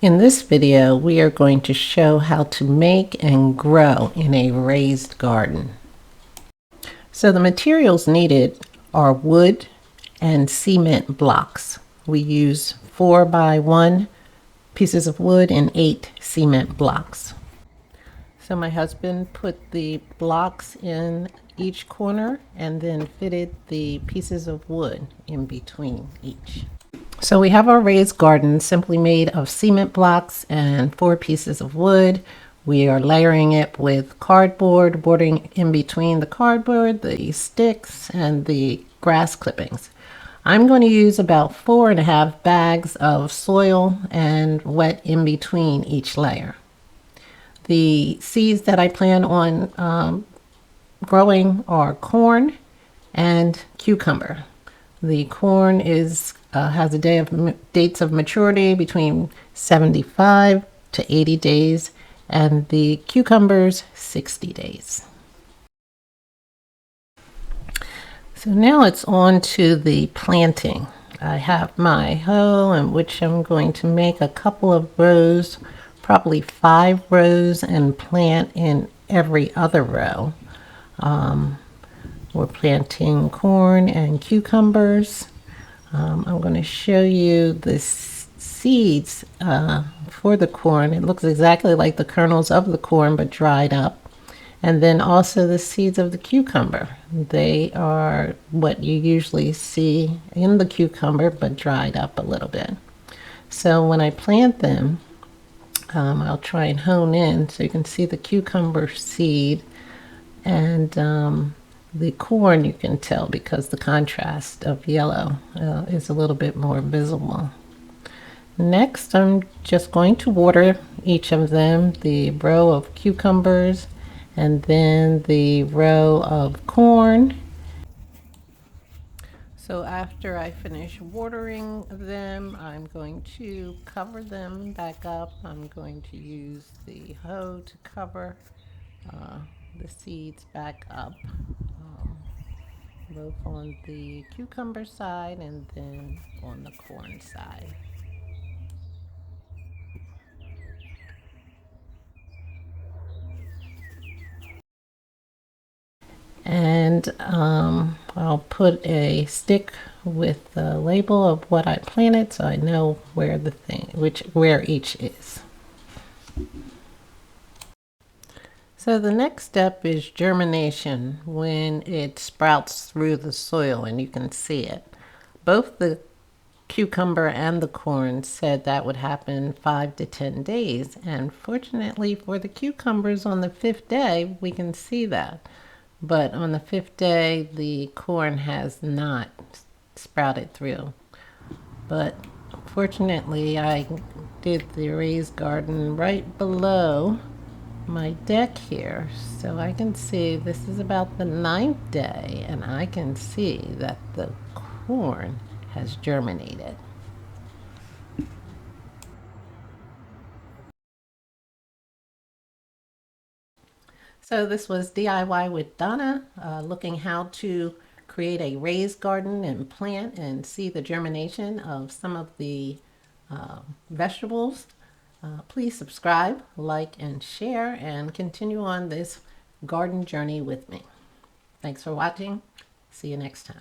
In this video, we are going to show how to make and grow in a raised garden. So the materials needed are wood and cement blocks. We use 4x1 pieces of wood and 8 cement blocks. So my husband put the blocks in each corner and then fitted the pieces of wood in between each. So we have our raised garden simply made of cement blocks and 4 pieces of wood. We are layering it with cardboard, bordering in between the cardboard, the sticks, and the grass clippings. I'm going to use about 4.5 bags of soil and wet in between each layer. The seeds that I plan on growing are corn and cucumber. The corn has a dates of maturity between 75 to 80 days, and the cucumbers 60 days. So now it's on to the planting. I have my hoe in which I'm going to make a couple of rows, probably 5 rows, and plant in every other row. We're planting corn and cucumbers. I'm going to show you the seeds for the corn. It looks exactly like the kernels of the corn but dried up. And then also the seeds of the cucumber. They are what you usually see in the cucumber but dried up a little bit. So when I plant them, I'll try and hone in so you can see the cucumber seed, and the corn you can tell because the contrast of yellow is a little bit more visible. Next, I'm just going to water each of them, the row of cucumbers and then the row of corn. So after I finish watering them, I'm going to cover them back up. I'm going to use the hoe to cover the seeds back up, both on the cucumber side and then on the corn side. And I'll put a stick with the label of what I planted so I know where where each is. So the next step is germination, when it sprouts through the soil and you can see it. Both the cucumber and the corn said that would happen 5 to 10 days. And fortunately for the cucumbers, on the 5th day, we can see that. But on the 5th day, the corn has not sprouted through. But fortunately, I did the raised garden right below my deck here, so I can see this is about the 9th day, and I can see that the corn has germinated. So this was DIY with Donna, looking how to create a raised garden and plant and see the germination of some of the vegetables. Please subscribe, like, and share, and continue on this garden journey with me. Thanks for watching. See you next time.